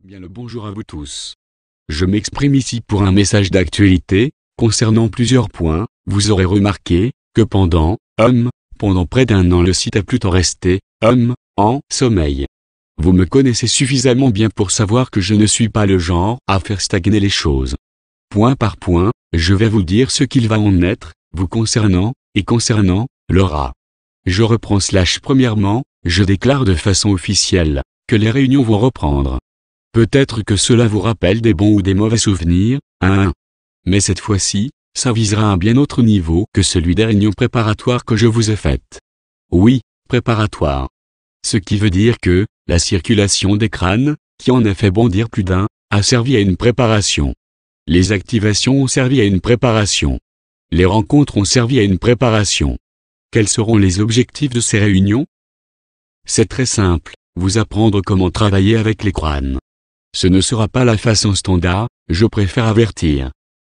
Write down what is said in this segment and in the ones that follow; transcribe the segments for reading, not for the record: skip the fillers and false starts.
Bien le bonjour à vous tous. Je m'exprime ici pour un message d'actualité, concernant plusieurs points. Vous aurez remarqué, que pendant près d'1 an le site est plutôt resté, en sommeil. Vous me connaissez suffisamment bien pour savoir que je ne suis pas le genre à faire stagner les choses. Point par point, je vais vous dire ce qu'il va en être, vous concernant, et concernant, Laura. Je reprends / Premièrement, je déclare de façon officielle, que les réunions vont reprendre. Peut-être que cela vous rappelle des bons ou des mauvais souvenirs, Mais cette fois-ci, ça visera un bien autre niveau que celui des réunions préparatoires que je vous ai faites. Oui, préparatoires. Ce qui veut dire que, la circulation des crânes, qui en a fait bondir plus d'un, a servi à une préparation. Les activations ont servi à une préparation. Les rencontres ont servi à une préparation. Quels seront les objectifs de ces réunions? C'est très simple, vous apprendre comment travailler avec les crânes. Ce ne sera pas la façon standard, je préfère avertir.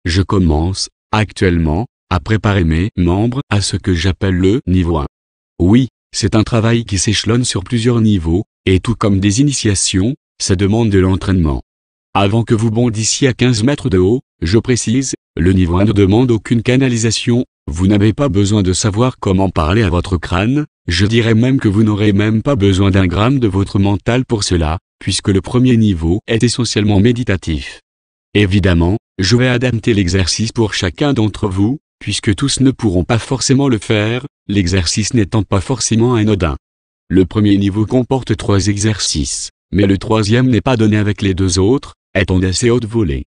Je commence, actuellement, à préparer mes membres à ce que j'appelle le niveau 1. Oui, c'est un travail qui s'échelonne sur plusieurs niveaux, et tout comme des initiations, ça demande de l'entraînement. Avant que vous bondissiez à 15 mètres de haut, je précise, le niveau 1 ne demande aucune canalisation, vous n'avez pas besoin de savoir comment parler à votre crâne, je dirais même que vous n'aurez même pas besoin d'1 gramme de votre mental pour cela, puisque le premier niveau est essentiellement méditatif. Évidemment, je vais adapter l'exercice pour chacun d'entre vous, puisque tous ne pourront pas forcément le faire, l'exercice n'étant pas forcément anodin. Le premier niveau comporte 3 exercices, mais le 3e n'est pas donné avec les 2 autres, étant d'assez haute volée.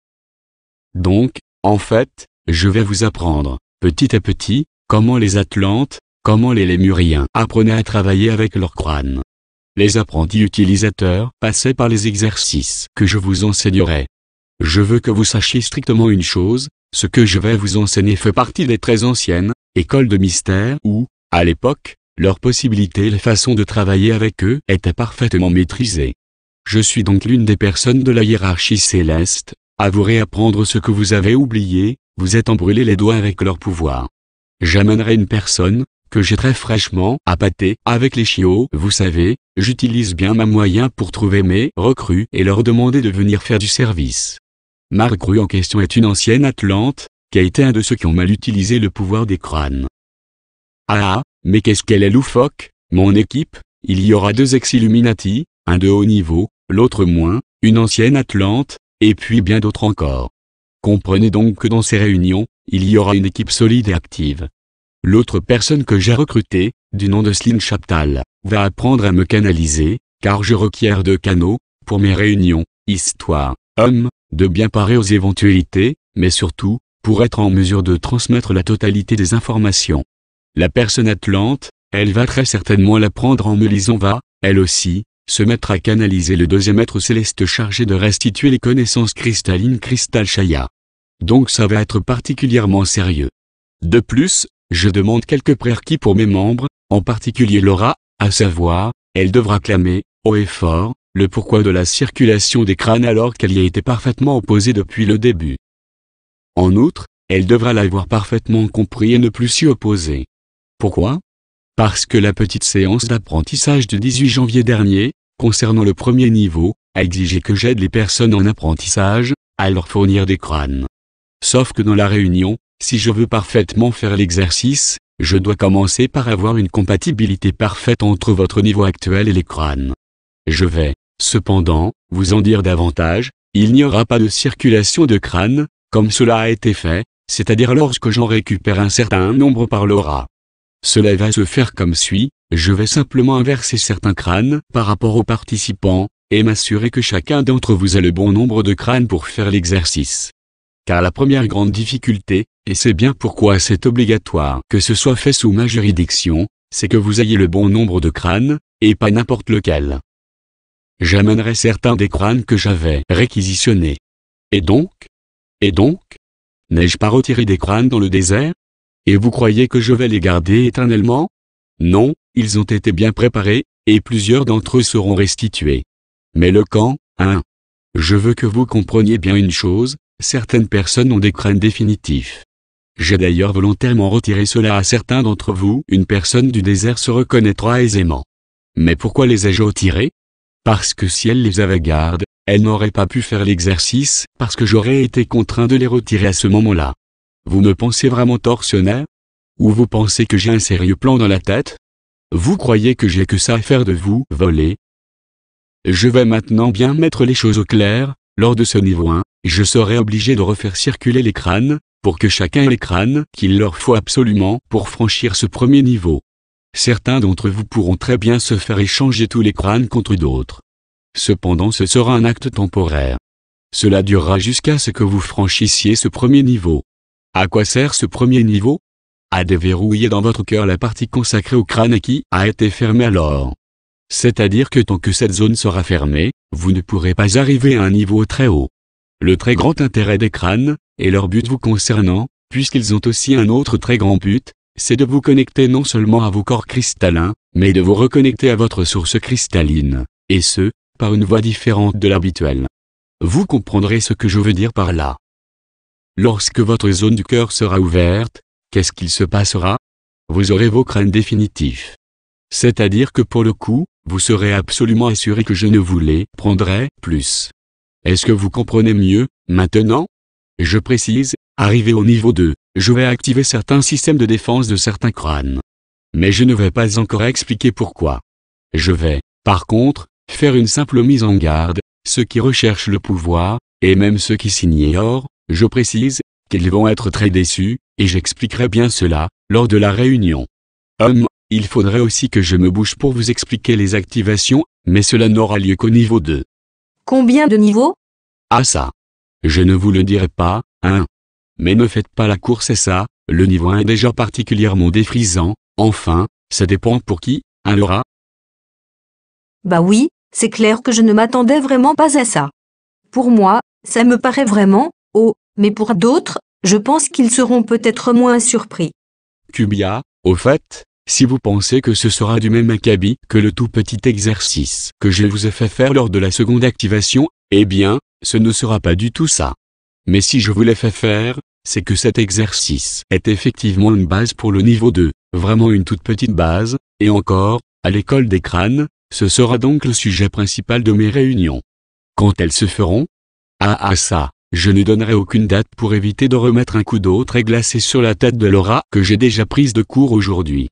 Donc, en fait, je vais vous apprendre, petit à petit, comment les Atlantes, comment les Lémuriens apprenaient à travailler avec leur crâne. Les apprentis utilisateurs passaient par les exercices que je vous enseignerai. Je veux que vous sachiez strictement une chose, ce que je vais vous enseigner fait partie des très anciennes écoles de mystère où, à l'époque, leurs possibilités et les façons de travailler avec eux étaient parfaitement maîtrisées. Je suis donc l'une des personnes de la hiérarchie céleste, à vous réapprendre ce que vous avez oublié, vous êtes embrûlés les doigts avec leur pouvoir. J'amènerai une personne, que j'ai très fraîchement appâté avec les chiots, vous savez, j'utilise bien ma moyen pour trouver mes recrues et leur demander de venir faire du service. Ma recrue en question est une ancienne Atlante, qui a été un de ceux qui ont mal utilisé le pouvoir des crânes. Mais qu'est-ce qu'elle est loufoque, mon équipe, il y aura 2 ex-Illuminati, un de haut niveau, l'autre moins, une ancienne Atlante, et puis bien d'autres encore. Comprenez donc que dans ces réunions, il y aura une équipe solide et active. L'autre personne que j'ai recrutée, du nom de Slyn Chaptal, va apprendre à me canaliser, car je requiers 2 canaux, pour mes réunions, histoire, de bien parer aux éventualités, mais surtout, pour être en mesure de transmettre la totalité des informations. La personne Atlante, elle va très certainement l'apprendre en me lisant elle aussi, se mettre à canaliser le 2e être céleste chargé de restituer les connaissances cristallines Cristal Shaya. Donc ça va être particulièrement sérieux. De plus, je demande quelques prérequis pour mes membres, en particulier Laura, à savoir, elle devra clamer, haut et fort, le pourquoi de la circulation des crânes alors qu'elle y a été parfaitement opposée depuis le début. En outre, elle devra l'avoir parfaitement compris et ne plus s'y opposer. Pourquoi? Parce que la petite séance d'apprentissage du 18 janvier dernier, concernant le premier niveau, a exigé que j'aide les personnes en apprentissage, à leur fournir des crânes. Sauf que dans la réunion, si je veux parfaitement faire l'exercice, je dois commencer par avoir une compatibilité parfaite entre votre niveau actuel et les crânes. Je vais, cependant, vous en dire davantage, il n'y aura pas de circulation de crâne, comme cela a été fait, c'est-à-dire lorsque j'en récupère un certain nombre par Laura. Cela va se faire comme suit, je vais simplement inverser certains crânes par rapport aux participants, et m'assurer que chacun d'entre vous a le bon nombre de crânes pour faire l'exercice. Car la première grande difficulté, et c'est bien pourquoi c'est obligatoire que ce soit fait sous ma juridiction, c'est que vous ayez le bon nombre de crânes, et pas n'importe lequel. J'amènerai certains des crânes que j'avais réquisitionnés. Et donc? N'ai-je pas retiré des crânes dans le désert? Et vous croyez que je vais les garder éternellement? Non, ils ont été bien préparés, et plusieurs d'entre eux seront restitués. Mais le camp, Je veux que vous compreniez bien une chose, certaines personnes ont des crânes définitifs. J'ai d'ailleurs volontairement retiré cela à certains d'entre vous. Une personne du désert se reconnaîtra aisément. Mais pourquoi les ai-je retirés? Parce que si elle les avait gardés, elle n'aurait pas pu faire l'exercice parce que j'aurais été contraint de les retirer à ce moment-là. Vous me pensez vraiment tortionnaire? Ou vous pensez que j'ai un sérieux plan dans la tête? Vous croyez que j'ai que ça à faire de vous voler? Je vais maintenant bien mettre les choses au clair. Lors de ce niveau 1, je serai obligé de refaire circuler les crânes, pour que chacun ait les crânes qu'il leur faut absolument pour franchir ce premier niveau. Certains d'entre vous pourront très bien se faire échanger tous les crânes contre d'autres. Cependant ce sera un acte temporaire. Cela durera jusqu'à ce que vous franchissiez ce premier niveau. À quoi sert ce premier niveau? À déverrouiller dans votre cœur la partie consacrée au crâne qui a été fermée alors. C'est-à-dire que tant que cette zone sera fermée, vous ne pourrez pas arriver à un niveau très haut. Le très grand intérêt des crânes, et leur but vous concernant, puisqu'ils ont aussi un autre très grand but, c'est de vous connecter non seulement à vos corps cristallins, mais de vous reconnecter à votre source cristalline, et ce, par une voie différente de l'habituelle. Vous comprendrez ce que je veux dire par là. Lorsque votre zone du cœur sera ouverte, qu'est-ce qu'il se passera? Vous aurez vos crânes définitifs. C'est-à-dire que pour le coup, vous serez absolument assuré que je ne vous les prendrai plus. Est-ce que vous comprenez mieux, maintenant? Je précise, arrivé au niveau 2, je vais activer certains systèmes de défense de certains crânes. Mais je ne vais pas encore expliquer pourquoi. Je vais, par contre, faire une simple mise en garde, ceux qui recherchent le pouvoir, et même ceux qui s'ignorent, je précise, qu'ils vont être très déçus, et j'expliquerai bien cela, lors de la réunion. Il faudrait aussi que je me bouge pour vous expliquer les activations, mais cela n'aura lieu qu'au niveau 2. Combien de niveaux? Ah ça. Je ne vous le dirai pas, hein. Mais ne faites pas la course et ça, le niveau 1 est déjà particulièrement défrisant, enfin, ça dépend pour qui, hein Laura? Bah oui, c'est clair que je ne m'attendais vraiment pas à ça. Pour moi, ça me paraît vraiment, oh, mais pour d'autres, je pense qu'ils seront peut-être moins surpris. Cubia, au fait, si vous pensez que ce sera du même acabit que le tout petit exercice que je vous ai fait faire lors de la seconde activation, eh bien, ce ne sera pas du tout ça. Mais si je vous l'ai fait faire, c'est que cet exercice est effectivement une base pour le niveau 2, vraiment une toute petite base, et encore, à l'école des crânes, ce sera donc le sujet principal de mes réunions. Quand elles se feront? Ah ça, je ne donnerai aucune date pour éviter de remettre un coup d'eau très glacé sur la tête de Laura que j'ai déjà prise de court aujourd'hui.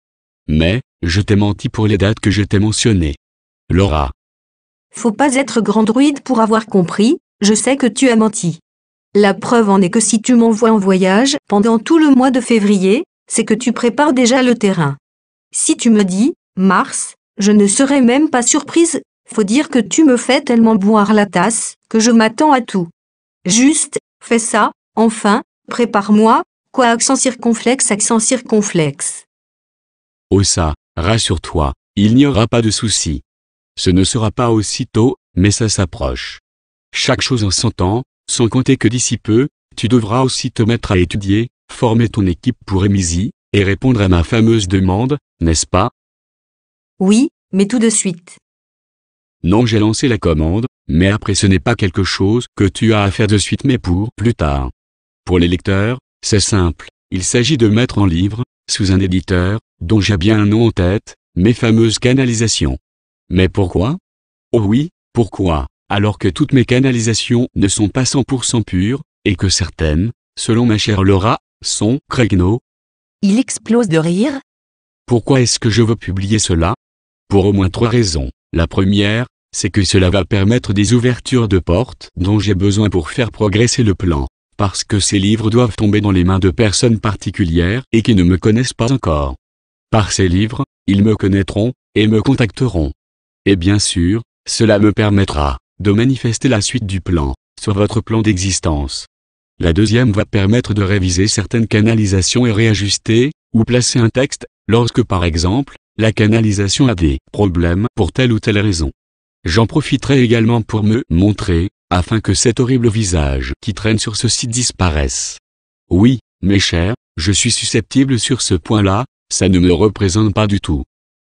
Mais, je t'ai menti pour les dates que je t'ai mentionnées. Laura. Faut pas être grand druide pour avoir compris, je sais que tu as menti. La preuve en est que si tu m'envoies en voyage pendant tout le mois de février, c'est que tu prépares déjà le terrain. Si tu me dis, mars, je ne serai même pas surprise, faut dire que tu me fais tellement boire la tasse, que je m'attends à tout. Juste, fais ça, enfin, prépare-moi, quoi accent circonflexe. Oh ça, rassure-toi, il n'y aura pas de souci. Ce ne sera pas aussitôt, mais ça s'approche. Chaque chose en son temps, sans compter que d'ici peu, tu devras aussi te mettre à étudier, former ton équipe pour Émisie, et répondre à ma fameuse demande, n'est-ce pas? Oui, mais tout de suite. Non, j'ai lancé la commande, mais après ce n'est pas quelque chose que tu as à faire de suite mais pour plus tard. Pour les lecteurs, c'est simple, il s'agit de mettre en livre, sous un éditeur, dont j'ai bien un nom en tête, mes fameuses canalisations. Mais pourquoi? Oh oui, pourquoi, alors que toutes mes canalisations ne sont pas 100% pures, et que certaines, selon ma chère Laura, sont crégno. Il explose de rire. Pourquoi est-ce que je veux publier cela? Pour au moins 3 raisons. La première, c'est que cela va permettre des ouvertures de portes dont j'ai besoin pour faire progresser le plan. Parce que ces livres doivent tomber dans les mains de personnes particulières et qui ne me connaissent pas encore. Par ces livres, ils me connaîtront, et me contacteront. Et bien sûr, cela me permettra de manifester la suite du plan, sur votre plan d'existence. La deuxième va permettre de réviser certaines canalisations et réajuster, ou placer un texte, lorsque par exemple, la canalisation a des problèmes pour telle ou telle raison. J'en profiterai également pour me montrer, afin que cet horrible visage qui traîne sur ce site disparaisse. Oui, mes chers, je suis susceptible sur ce point-là, ça ne me représente pas du tout.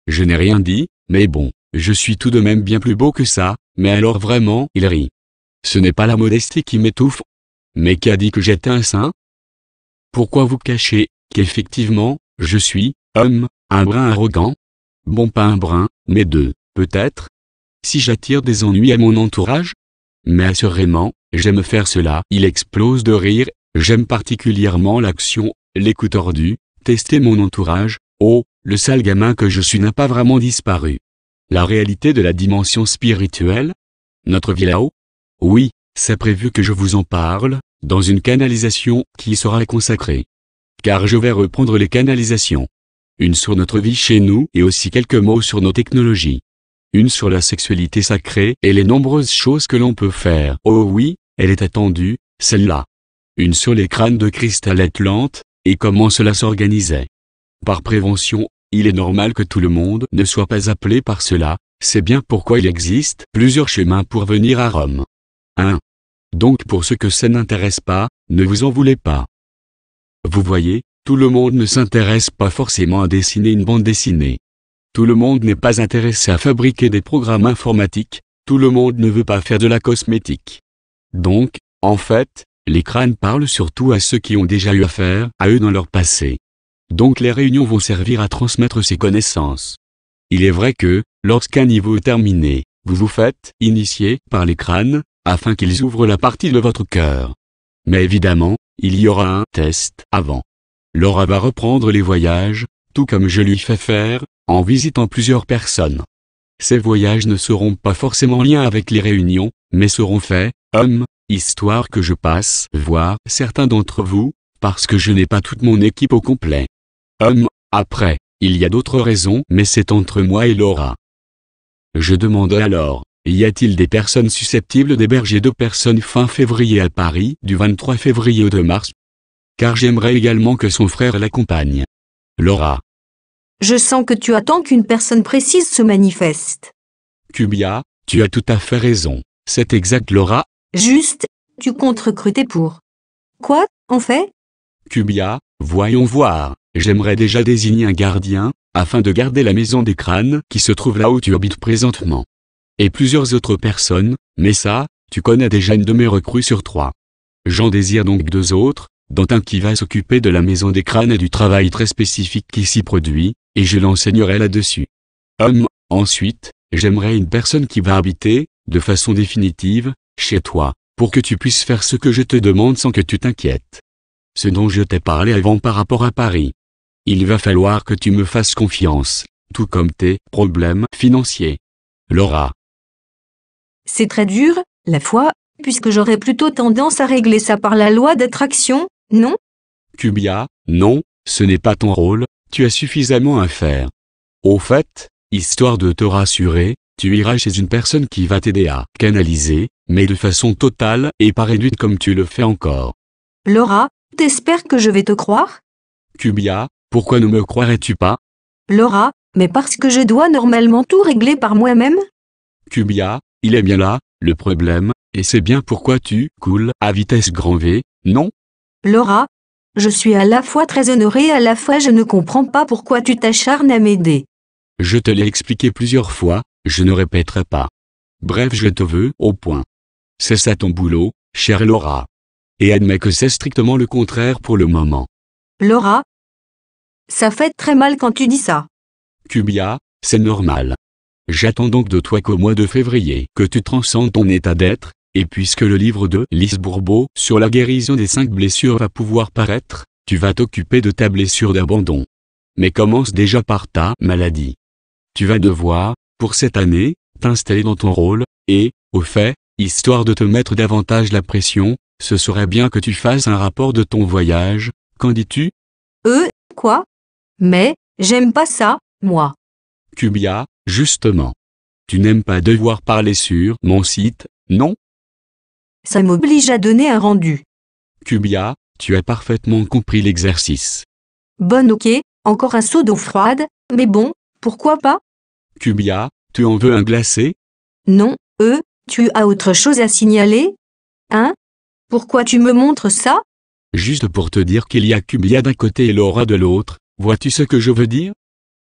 Je n'ai rien dit, mais bon, je suis tout de même bien plus beau que ça, mais alors vraiment, il rit. Ce n'est pas la modestie qui m'étouffe. Mais qui a dit que j'étais un saint? Pourquoi vous cachez qu'effectivement, je suis, un brin arrogant? Bon, pas un brin, mais deux, peut-être. Si j'attire des ennuis à mon entourage? Mais assurément, j'aime faire cela. Il explose de rire. J'aime particulièrement l'action, les coups tordus, tester mon entourage. Oh, le sale gamin que je suis n'a pas vraiment disparu. La réalité de la dimension spirituelle? Notre vie là-haut? Oui, c'est prévu que je vous en parle, dans une canalisation qui y sera consacrée. Car je vais reprendre les canalisations. Une sur notre vie chez nous et aussi quelques mots sur nos technologies. Une sur la sexualité sacrée et les nombreuses choses que l'on peut faire. Oh oui, elle est attendue, celle-là. Une sur les crânes de cristal Atlante, et comment cela s'organisait. Par prévention, il est normal que tout le monde ne soit pas appelé par cela, c'est bien pourquoi il existe plusieurs chemins pour venir à Rome. 1. Donc pour ceux que ça n'intéresse pas, ne vous en voulez pas. Vous voyez, tout le monde ne s'intéresse pas forcément à dessiner une bande dessinée. Tout le monde n'est pas intéressé à fabriquer des programmes informatiques, tout le monde ne veut pas faire de la cosmétique. Donc, en fait, les crânes parlent surtout à ceux qui ont déjà eu affaire à eux dans leur passé. Donc les réunions vont servir à transmettre ces connaissances. Il est vrai que, lorsqu'un niveau est terminé, vous vous faites initier par les crânes, afin qu'ils ouvrent la partie de votre cœur. Mais évidemment, il y aura un test avant. Laura va reprendre les voyages, tout comme je lui fais faire, en visitant plusieurs personnes. Ces voyages ne seront pas forcément en lien avec les réunions, mais seront faits, histoire que je passe voir certains d'entre vous, parce que je n'ai pas toute mon équipe au complet. Après, il y a d'autres raisons, mais c'est entre moi et Laura. Je demandais alors, y a-t-il des personnes susceptibles d'héberger 2 personnes fin février à Paris, du 23 février au 2 mars? Car j'aimerais également que son frère l'accompagne. Laura. Je sens que tu attends qu'une personne précise se manifeste. Cubia, tu as tout à fait raison. C'est exact Laura. Juste, tu comptes recruter pour. Quoi, en fait? Cubia, voyons voir. J'aimerais déjà désigner un gardien, afin de garder la maison des crânes qui se trouve là où tu habites présentement. Et plusieurs autres personnes, mais ça, tu connais déjà une de mes recrues sur 3. J'en désire donc 2 autres, dont un qui va s'occuper de la maison des crânes et du travail très spécifique qui s'y produit, et je l'enseignerai là-dessus. Ensuite, j'aimerais une personne qui va habiter, de façon définitive, chez toi, pour que tu puisses faire ce que je te demande sans que tu t'inquiètes. Ce dont je t'ai parlé avant par rapport à Paris. Il va falloir que tu me fasses confiance, tout comme tes problèmes financiers. Laura. C'est très dur, la foi, puisque j'aurais plutôt tendance à régler ça par la loi d'attraction, non? Cubia, non, ce n'est pas ton rôle, tu as suffisamment à faire. Au fait, histoire de te rassurer, tu iras chez une personne qui va t'aider à canaliser, mais de façon totale et pas réduite comme tu le fais encore. Laura, t'espères que je vais te croire? Cubia, pourquoi ne me croirais-tu pas? Laura, mais parce que je dois normalement tout régler par moi-même? Cubia, il est bien là, le problème, et c'est bien pourquoi tu coules à vitesse grand V, non? Laura, je suis à la fois très honorée et à la fois je ne comprends pas pourquoi tu t'acharnes à m'aider. Je te l'ai expliqué plusieurs fois, je ne répéterai pas. Bref, je te veux au point. C'est ça ton boulot, chère Laura. Et admets que c'est strictement le contraire pour le moment. Laura, ça fait très mal quand tu dis ça. Cubia, c'est normal. J'attends donc de toi qu'au mois de février que tu transcendes ton état d'être, et puisque le livre de Lise Bourbeau sur la guérison des 5 blessures va pouvoir paraître, tu vas t'occuper de ta blessure d'abandon. Mais commence déjà par ta maladie. Tu vas devoir, pour cette année, t'installer dans ton rôle, et, au fait, histoire de te mettre davantage la pression, ce serait bien que tu fasses un rapport de ton voyage, qu'en dis-tu? Quoi? Mais, j'aime pas ça, moi. Cubia, justement. Tu n'aimes pas devoir parler sur mon site, non? Ça m'oblige à donner un rendu. Cubia, tu as parfaitement compris l'exercice. Bon ok, encore un seau d'eau froide, mais bon, pourquoi pas? Cubia, tu en veux un glacé? Non, tu as autre chose à signaler? Hein? Pourquoi tu me montres ça? Juste pour te dire qu'il y a Cubia d'un côté et Laura de l'autre, vois-tu ce que je veux dire?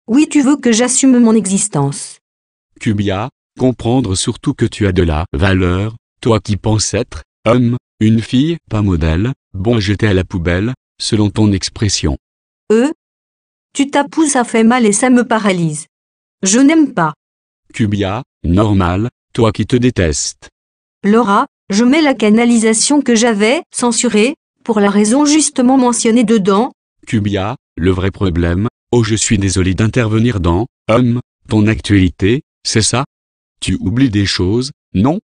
Oui, tu veux que j'assume mon existence. Cubia, comprendre surtout que tu as de la valeur, toi qui penses être, une fille, pas modèle, bon à jeter à la poubelle, selon ton expression. Tu t'appous, ça fait mal et ça me paralyse. Je n'aime pas. Cubia, normal, toi qui te détestes. Laura, je mets la canalisation que j'avais censurée, pour la raison justement mentionnée dedans. Cubia, le vrai problème, oh je suis désolé d'intervenir dans, ton actualité, c'est ça? Tu oublies des choses, non?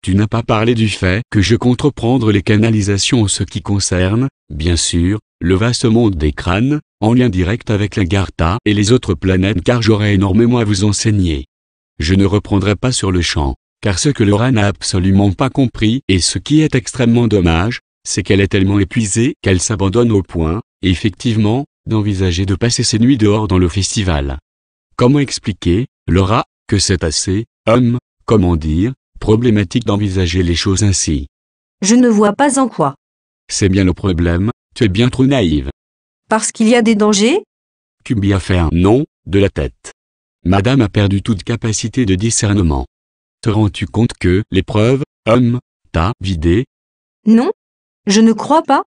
Tu n'as pas parlé du fait que je compte reprendre les canalisations en ce qui concerne, bien sûr, le vaste monde des crânes, en lien direct avec la Gartha et les autres planètes car j'aurai énormément à vous enseigner. Je ne reprendrai pas sur le champ, car ce que Laura n'a absolument pas compris et ce qui est extrêmement dommage, c'est qu'elle est tellement épuisée qu'elle s'abandonne au point, effectivement, d'envisager de passer ses nuits dehors dans le festival. Comment expliquer, Laura, que c'est assez, comment dire, problématique d'envisager les choses ainsi? Je ne vois pas en quoi. C'est bien le problème, tu es bien trop naïve. Parce qu'il y a des dangers? Cubia fait un non, de la tête. Madame a perdu toute capacité de discernement. Te rends-tu compte que l'épreuve, t'a vidé? Non. Je ne crois pas.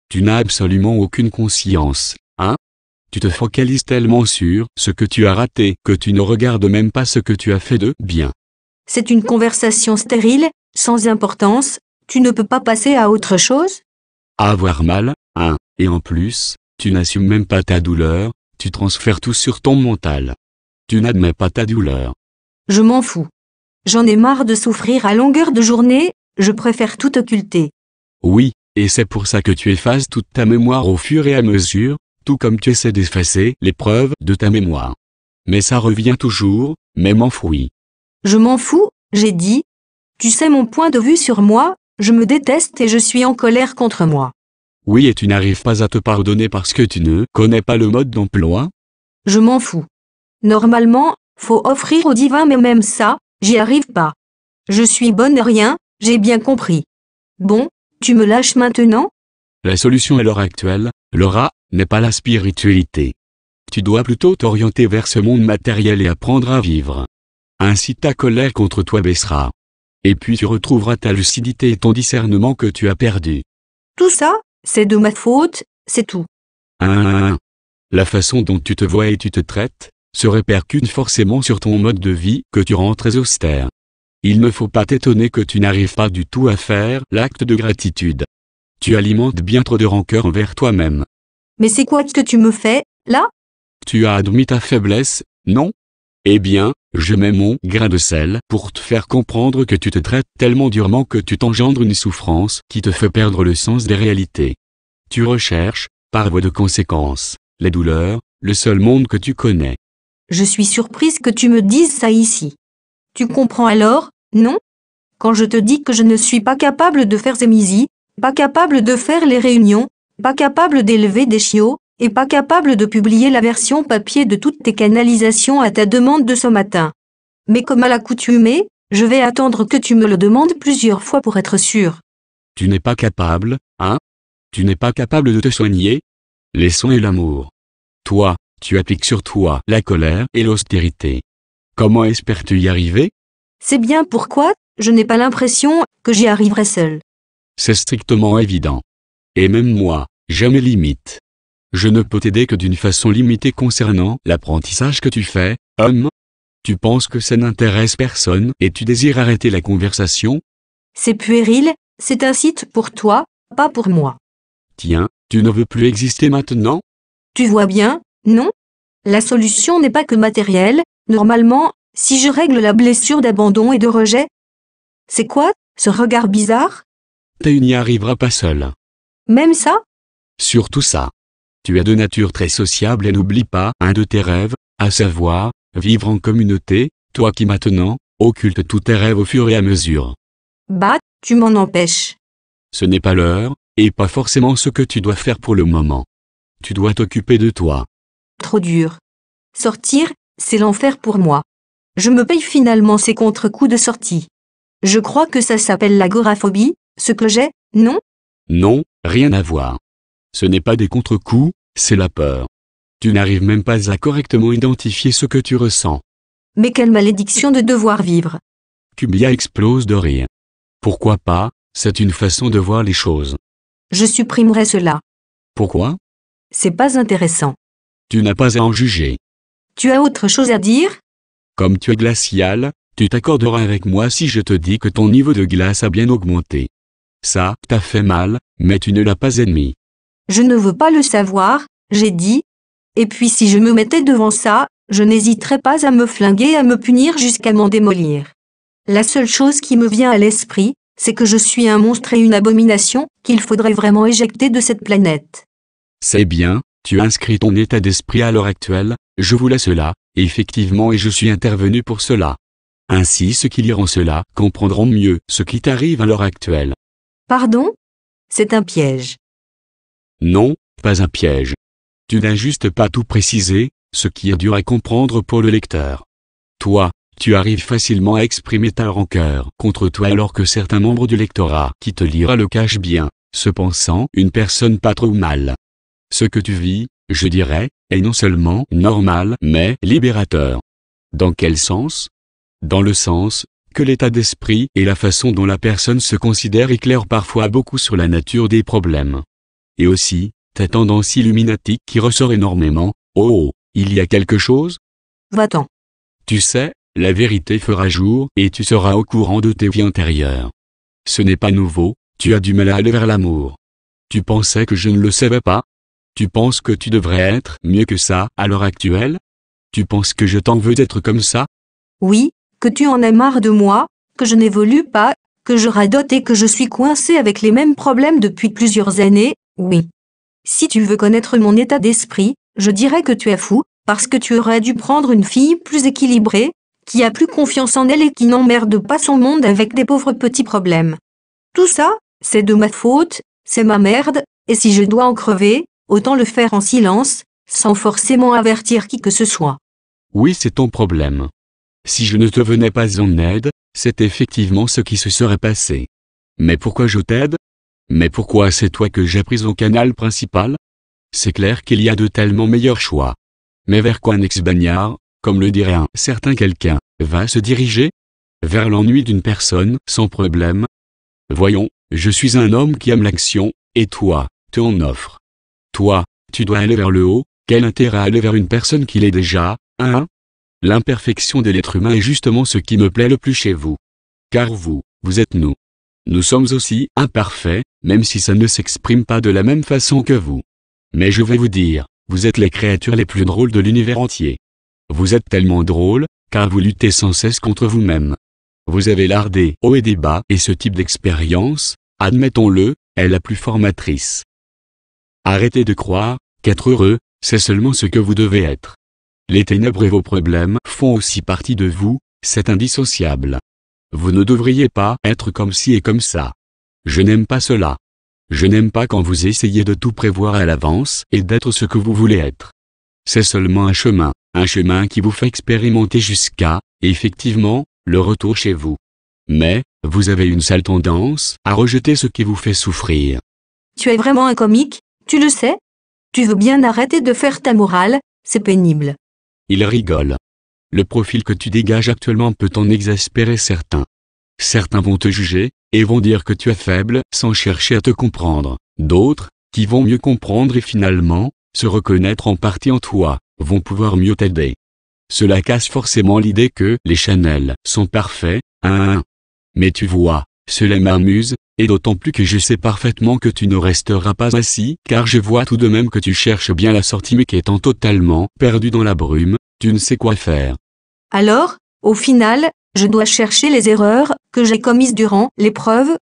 Tu n'as absolument aucune conscience, hein? Tu te focalises tellement sur ce que tu as raté que tu ne regardes même pas ce que tu as fait de bien. C'est une conversation stérile, sans importance, tu ne peux pas passer à autre chose? À avoir mal, hein, et en plus, tu n'assumes même pas ta douleur, tu transfères tout sur ton mental. Tu n'admets pas ta douleur. Je m'en fous. J'en ai marre de souffrir à longueur de journée, je préfère tout occulter. Oui, et c'est pour ça que tu effaces toute ta mémoire au fur et à mesure, tout comme tu essaies d'effacer les preuves de ta mémoire. Mais ça revient toujours, même enfoui. Je m'en fous, j'ai dit. Tu sais mon point de vue sur moi, je me déteste et je suis en colère contre moi. Oui, et tu n'arrives pas à te pardonner parce que tu ne connais pas le mode d'emploi? Je m'en fous. Normalement, faut offrir au divin mais même ça, j'y arrive pas. Je suis bonne à rien, j'ai bien compris. Bon, tu me lâches maintenant? La solution à l'heure actuelle, Laura, n'est pas la spiritualité. Tu dois plutôt t'orienter vers ce monde matériel et apprendre à vivre. Ainsi ta colère contre toi baissera. Et puis tu retrouveras ta lucidité et ton discernement que tu as perdu. Tout ça, c'est de ma faute, c'est tout. La façon dont tu te vois et tu te traites, se répercute forcément sur ton mode de vie que tu rends très austère. Il ne faut pas t'étonner que tu n'arrives pas du tout à faire l'acte de gratitude. Tu alimentes bien trop de rancœur envers toi-même. Mais c'est quoi que tu me fais, là? Tu as admis ta faiblesse, non? Eh bien, je mets mon grain de sel pour te faire comprendre que tu te traites tellement durement que tu t'engendres une souffrance qui te fait perdre le sens des réalités. Tu recherches, par voie de conséquence, les douleurs, le seul monde que tu connais. Je suis surprise que tu me dises ça ici. Tu comprends alors, non? Quand je te dis que je ne suis pas capable de faire Zémizi, pas capable de faire les réunions, pas capable d'élever des chiots, et pas capable de publier la version papier de toutes tes canalisations à ta demande de ce matin. Mais comme à l'accoutumée, je vais attendre que tu me le demandes plusieurs fois pour être sûr. Tu n'es pas capable, hein? Tu n'es pas capable de te soigner? Les soins et l'amour. Toi, tu appliques sur toi la colère et l'austérité. Comment espères-tu y arriver? C'est bien pourquoi, je n'ai pas l'impression que j'y arriverai seul. C'est strictement évident. Et même moi, j'ai mes limites. Je ne peux t'aider que d'une façon limitée concernant l'apprentissage que tu fais, Tu penses que ça n'intéresse personne et tu désires arrêter la conversation? C'est puéril, c'est un site pour toi, pas pour moi. Tiens, tu ne veux plus exister maintenant? Tu vois bien, non? La solution n'est pas que matérielle, normalement, si je règle la blessure d'abandon et de rejet. C'est quoi, ce regard bizarre? Tu n'y arriveras pas seul. Même ça? Surtout ça. Tu es de nature très sociable et n'oublie pas un de tes rêves, à savoir, vivre en communauté, toi qui maintenant, occultes tous tes rêves au fur et à mesure. Bah, tu m'en empêches. Ce n'est pas l'heure, et pas forcément ce que tu dois faire pour le moment. Tu dois t'occuper de toi. Trop dur. Sortir, c'est l'enfer pour moi. Je me paye finalement ces contre-coups de sortie. Je crois que ça s'appelle l'agoraphobie, ce que j'ai, non? Non, rien à voir. Ce n'est pas des contre-coups, c'est la peur. Tu n'arrives même pas à correctement identifier ce que tu ressens. Mais quelle malédiction de devoir vivre. Cubia explose de rire. Pourquoi pas, c'est une façon de voir les choses. Je supprimerai cela. Pourquoi? C'est pas intéressant. Tu n'as pas à en juger. Tu as autre chose à dire? Comme tu es glacial, tu t'accorderas avec moi si je te dis que ton niveau de glace a bien augmenté. Ça t'a fait mal, mais tu ne l'as pas admis. Je ne veux pas le savoir, j'ai dit. Et puis si je me mettais devant ça, je n'hésiterais pas à me flinguer et à me punir jusqu'à m'en démolir. La seule chose qui me vient à l'esprit, c'est que je suis un monstre et une abomination, qu'il faudrait vraiment éjecter de cette planète. C'est bien, tu inscris ton état d'esprit à l'heure actuelle, je voulais cela, effectivement, et je suis intervenu pour cela. Ainsi ceux qui liront cela comprendront mieux ce qui t'arrive à l'heure actuelle. Pardon? C'est un piège. Non, pas un piège. Tu n'as juste pas tout précisé, ce qui est dur à comprendre pour le lecteur. Toi, tu arrives facilement à exprimer ta rancœur contre toi alors que certains membres du lectorat qui te lira le cachent bien, se pensant une personne pas trop mal. Ce que tu vis, je dirais, est non seulement normal mais libérateur. Dans quel sens? Dans le sens que l'état d'esprit et la façon dont la personne se considère éclairent parfois beaucoup sur la nature des problèmes. Et aussi, ta tendance illuminatique qui ressort énormément. Oh, il y a quelque chose? Va-t'en. Tu sais, la vérité fera jour et tu seras au courant de tes vies antérieures. Ce n'est pas nouveau, tu as du mal à aller vers l'amour. Tu pensais que je ne le savais pas? Tu penses que tu devrais être mieux que ça à l'heure actuelle? Tu penses que je t'en veux d'être comme ça? Oui, que tu en as marre de moi, que je n'évolue pas, que je radote et que je suis coincé avec les mêmes problèmes depuis plusieurs années, oui. Si tu veux connaître mon état d'esprit, je dirais que tu es fou, parce que tu aurais dû prendre une fille plus équilibrée, qui a plus confiance en elle et qui n'emmerde pas son monde avec des pauvres petits problèmes. Tout ça, c'est de ma faute, c'est ma merde, et si je dois en crever, autant le faire en silence, sans forcément avertir qui que ce soit. Oui, c'est ton problème. Si je ne te venais pas en aide, c'est effectivement ce qui se serait passé. Mais pourquoi je t'aide? Mais pourquoi c'est toi que j'ai pris au canal principal? C'est clair qu'il y a de tellement meilleurs choix. Mais vers quoi un ex-bagnard, comme le dirait un certain quelqu'un, va se diriger? Vers l'ennui d'une personne, sans problème. Voyons, je suis un homme qui aime l'action, et toi, tu en offres. Toi, tu dois aller vers le haut, quel intérêt à aller vers une personne qui l'est déjà, hein? L'imperfection de l'être humain est justement ce qui me plaît le plus chez vous. Car vous êtes nous. Nous sommes aussi imparfaits, même si ça ne s'exprime pas de la même façon que vous. Mais je vais vous dire, vous êtes les créatures les plus drôles de l'univers entier. Vous êtes tellement drôles, car vous luttez sans cesse contre vous-même. Vous avez l'art des hauts et des bas, et ce type d'expérience, admettons-le, est la plus formatrice. Arrêtez de croire qu'être heureux, c'est seulement ce que vous devez être. Les ténèbres et vos problèmes font aussi partie de vous, c'est indissociable. Vous ne devriez pas être comme ci et comme ça. Je n'aime pas cela. Je n'aime pas quand vous essayez de tout prévoir à l'avance et d'être ce que vous voulez être. C'est seulement un chemin qui vous fait expérimenter jusqu'à, effectivement, le retour chez vous. Mais, vous avez une sale tendance à rejeter ce qui vous fait souffrir. Tu es vraiment un comique, tu le sais? Tu veux bien arrêter de faire ta morale, c'est pénible. Il rigole. Le profil que tu dégages actuellement peut en exaspérer certains. Certains vont te juger, et vont dire que tu es faible sans chercher à te comprendre. D'autres, qui vont mieux comprendre et finalement, se reconnaître en partie en toi, vont pouvoir mieux t'aider. Cela casse forcément l'idée que les Chanel sont parfaits, hein. Mais tu vois, cela m'amuse, et d'autant plus que je sais parfaitement que tu ne resteras pas assis, car je vois tout de même que tu cherches bien la sortie mais qu'étant totalement perdu dans la brume, tu ne sais quoi faire. Alors, au final, je dois chercher les erreurs que j'ai commises durant l'épreuve?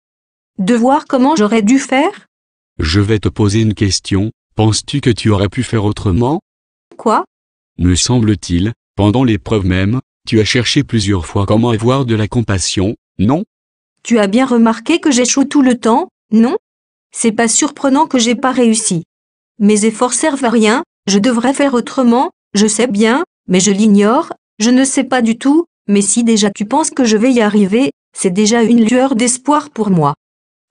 De voir comment j'aurais dû faire? Je vais te poser une question, penses-tu que tu aurais pu faire autrement? Quoi? Me semble-t-il, pendant l'épreuve même, tu as cherché plusieurs fois comment avoir de la compassion, non? Tu as bien remarqué que j'échoue tout le temps, non? C'est pas surprenant que j'ai pas réussi. Mes efforts servent à rien, je devrais faire autrement, je sais bien, mais je l'ignore, je ne sais pas du tout, mais si déjà tu penses que je vais y arriver, c'est déjà une lueur d'espoir pour moi.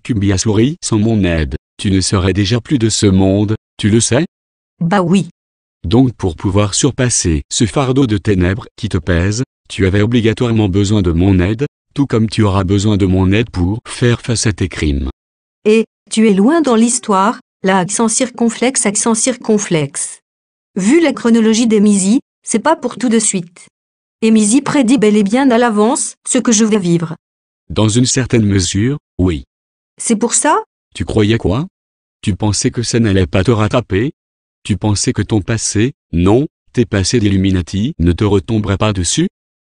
Kubi a souri, sans mon aide, tu ne serais déjà plus de ce monde, tu le sais? Bah oui. Donc pour pouvoir surpasser ce fardeau de ténèbres qui te pèse, tu avais obligatoirement besoin de mon aide, tout comme tu auras besoin de mon aide pour faire face à tes crimes. Et, tu es loin dans l'histoire, là accent circonflexe. Vu la chronologie des Misi, c'est pas pour tout de suite. Émisie prédit bel et bien à l'avance ce que je vais vivre. Dans une certaine mesure, oui. C'est pour ça? Tu croyais quoi? Tu pensais que ça n'allait pas te rattraper? Tu pensais que ton passé, non, tes passés d'Illuminati ne te retomberaient pas dessus?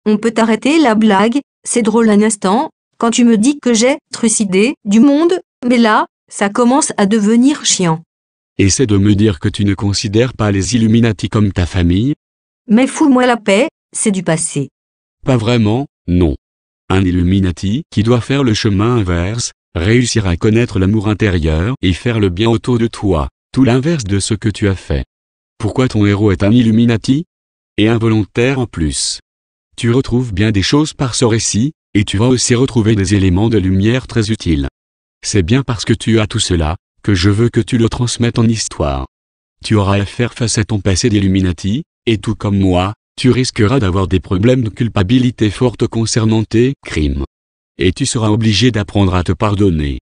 On peut arrêter la blague, c'est drôle un instant, quand tu me dis que j'ai trucidé du monde, mais là, ça commence à devenir chiant. Essaie de me dire que tu ne considères pas les Illuminati comme ta famille? Mais fous-moi la paix, c'est du passé. Pas vraiment, non. Un Illuminati qui doit faire le chemin inverse, réussir à connaître l'amour intérieur et faire le bien autour de toi, tout l'inverse de ce que tu as fait. Pourquoi ton héros est un Illuminati? Et involontaire en plus. Tu retrouves bien des choses par ce récit, et tu vas aussi retrouver des éléments de lumière très utiles. C'est bien parce que tu as tout cela, que je veux que tu le transmettes en histoire. Tu auras à faire face à ton passé d'Illuminati, et tout comme moi, tu risqueras d'avoir des problèmes de culpabilité fortes concernant tes crimes. Et tu seras obligé d'apprendre à te pardonner.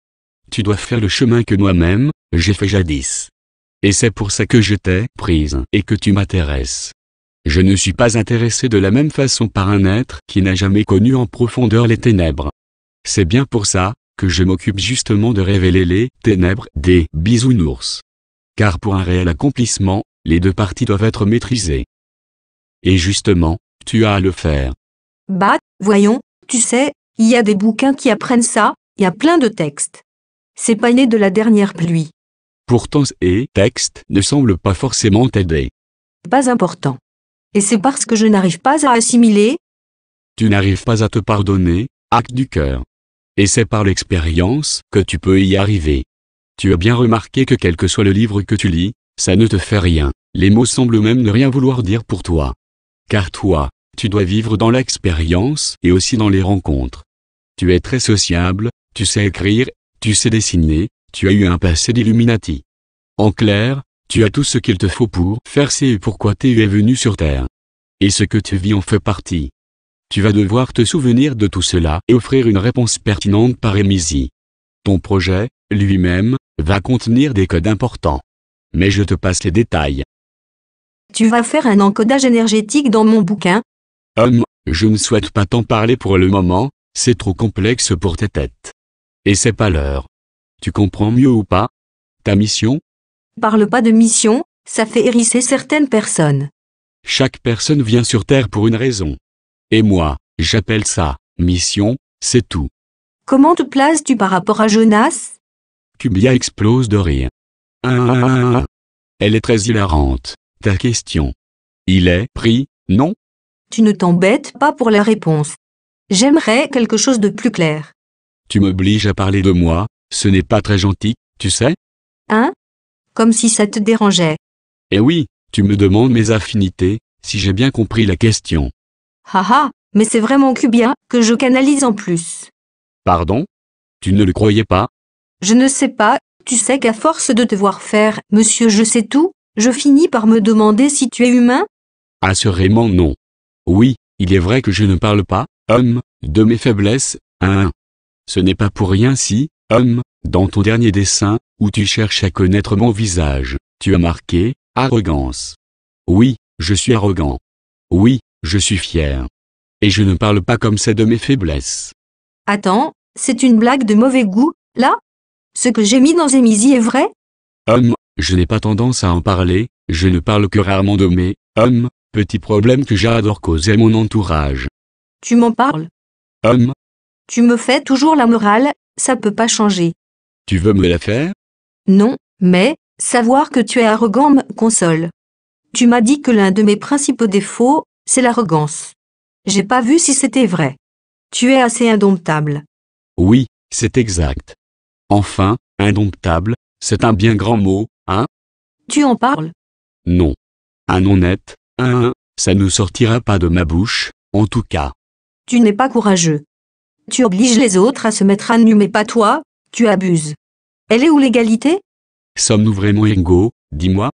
Tu dois faire le chemin que moi-même, j'ai fait jadis. Et c'est pour ça que je t'ai prise et que tu m'intéresses. Je ne suis pas intéressé de la même façon par un être qui n'a jamais connu en profondeur les ténèbres. C'est bien pour ça que je m'occupe justement de révéler les ténèbres des bisounours. Car pour un réel accomplissement, les deux parties doivent être maîtrisées. Et justement, tu as à le faire. Bah, voyons, tu sais, il y a des bouquins qui apprennent ça, il y a plein de textes. C'est pas né de la dernière pluie. Pourtant ces textes ne semblent pas forcément t'aider. Pas important. Et c'est parce que je n'arrive pas à assimiler. Tu n'arrives pas à te pardonner, acte du cœur. Et c'est par l'expérience que tu peux y arriver. Tu as bien remarqué que quel que soit le livre que tu lis, ça ne te fait rien. Les mots semblent même ne rien vouloir dire pour toi. Car toi, tu dois vivre dans l'expérience et aussi dans les rencontres. Tu es très sociable, tu sais écrire, tu sais dessiner, tu as eu un passé d'Illuminati. En clair, tu as tout ce qu'il te faut pour faire ce pourquoi tu es venu sur Terre. Et ce que tu vis en fait partie. Tu vas devoir te souvenir de tout cela et offrir une réponse pertinente par émisie. Ton projet, lui-même, va contenir des codes importants. Mais je te passe les détails. Tu vas faire un encodage énergétique dans mon bouquin? Je ne souhaite pas t'en parler pour le moment, c'est trop complexe pour tes têtes. Et c'est pas l'heure. Tu comprends mieux ou pas? Ta mission? Parle pas de mission, ça fait hérisser certaines personnes. Chaque personne vient sur Terre pour une raison. Et moi, j'appelle ça mission, c'est tout. Comment te places-tu par rapport à Jonas? Kubia explose de rire. Elle est très hilarante, ta question. Il est pris, non? Tu ne t'embêtes pas pour la réponse. J'aimerais quelque chose de plus clair. Tu m'obliges à parler de moi, ce n'est pas très gentil, tu sais? Hein? Comme si ça te dérangeait. Eh oui, tu me demandes mes affinités, si j'ai bien compris la question. Haha, mais c'est vraiment Kubia que je canalise en plus. Pardon? Tu ne le croyais pas? Je ne sais pas, tu sais qu'à force de te voir faire « Monsieur je sais tout », je finis par me demander si tu es humain? Assurément non. Oui, il est vrai que je ne parle pas, de mes faiblesses, Ce n'est pas pour rien si, dans ton dernier dessin, où tu cherches à connaître mon visage, tu as marqué « arrogance ». Oui, je suis arrogant. Oui, je suis fier. Et je ne parle pas comme ça de mes faiblesses. Attends, c'est une blague de mauvais goût, là? Ce que j'ai mis dans Émisie est vrai? Je n'ai pas tendance à en parler, je ne parle que rarement de mes, petits problèmes que j'adore causer à mon entourage. Tu m'en parles? Tu me fais toujours la morale, ça peut pas changer. Tu veux me la faire? Non, mais, savoir que tu es arrogant me console. Tu m'as dit que l'un de mes principaux défauts, c'est l'arrogance. J'ai pas vu si c'était vrai. Tu es assez indomptable. Oui, c'est exact. Enfin, indomptable, c'est un bien grand mot, hein? Tu en parles? Non. Un non net, ça ne sortira pas de ma bouche, en tout cas. Tu n'es pas courageux. Tu obliges les autres à se mettre à nu mais pas toi, tu abuses. Elle est où l'égalité? Sommes-nous vraiment égaux, dis-moi?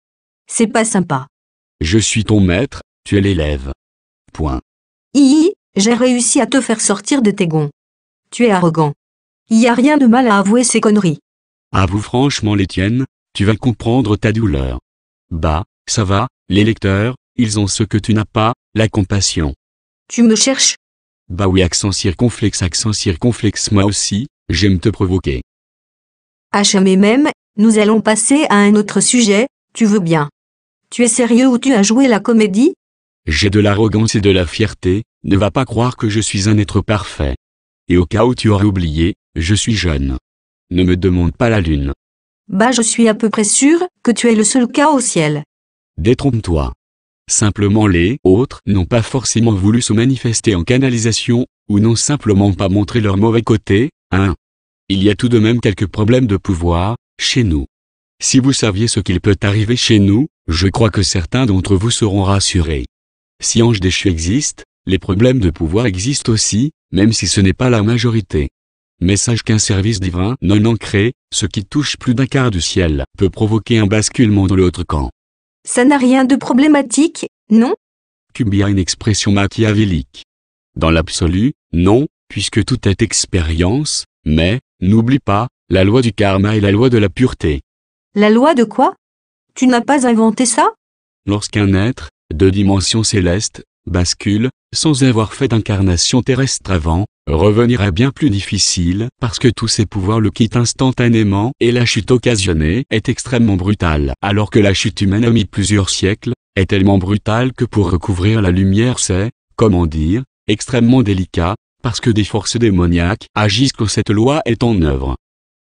C'est pas sympa. Je suis ton maître, tu es l'élève. Point. J'ai réussi à te faire sortir de tes gonds. Tu es arrogant. Il y a rien de mal à avouer ces conneries. Avoue franchement les tiennes, tu vas comprendre ta douleur. Bah, ça va, les lecteurs, ils ont ce que tu n'as pas, la compassion. Tu me cherches? Bah oui, accent circonflexe, moi aussi, j'aime te provoquer. Mais même, nous allons passer à un autre sujet, tu veux bien? Tu es sérieux ou tu as joué la comédie? J'ai de l'arrogance et de la fierté, ne va pas croire que je suis un être parfait. Et au cas où tu aurais oublié, je suis jeune. Ne me demande pas la lune. Bah je suis à peu près sûre que tu es le seul cas au ciel. Détrompe-toi. Simplement les autres n'ont pas forcément voulu se manifester en canalisation, ou n'ont simplement pas montré leur mauvais côté, hein. Il y a tout de même quelques problèmes de pouvoir, chez nous. Si vous saviez ce qu'il peut arriver chez nous, je crois que certains d'entre vous seront rassurés. Si Ange déchu existe, les problèmes de pouvoir existent aussi, même si ce n'est pas la majorité. Mais sache qu'un service divin non ancré, ce qui touche plus d'un quart du ciel, peut provoquer un basculement dans l'autre camp. Ça n'a rien de problématique, non? Cubia une expression machiavélique. Dans l'absolu, non, puisque tout est expérience, mais, n'oublie pas, la loi du karma est la loi de la pureté. La loi de quoi? Tu n'as pas inventé ça? Lorsqu'un être, de dimension céleste, bascule, sans avoir fait d'incarnation terrestre avant, revenir est bien plus difficile parce que tous ses pouvoirs le quittent instantanément et la chute occasionnée est extrêmement brutale. Alors que la chute humaine a mis plusieurs siècles, est tellement brutale que pour recouvrir la lumière c'est, comment dire, extrêmement délicat, parce que des forces démoniaques agissent quand cette loi est en œuvre.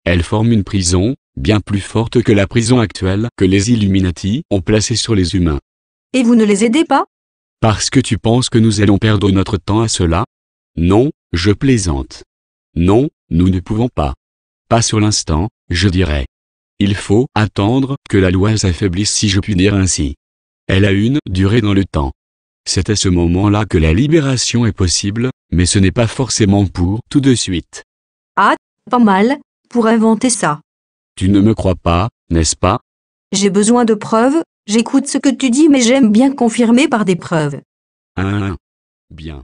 Elles forment une prison, bien plus forte que la prison actuelle que les Illuminati ont placée sur les humains. Et vous ne les aidez pas? Parce que tu penses que nous allons perdre notre temps à cela? Non, je plaisante. Non, nous ne pouvons pas. Pas sur l'instant, je dirais. Il faut attendre que la loi s'affaiblisse si je puis dire ainsi. Elle a une durée dans le temps. C'est à ce moment-là que la libération est possible, mais ce n'est pas forcément pour tout de suite. Ah, pas mal, pour inventer ça. Tu ne me crois pas, n'est-ce pas? J'ai besoin de preuves, j'écoute ce que tu dis mais j'aime bien confirmer par des preuves. Bien.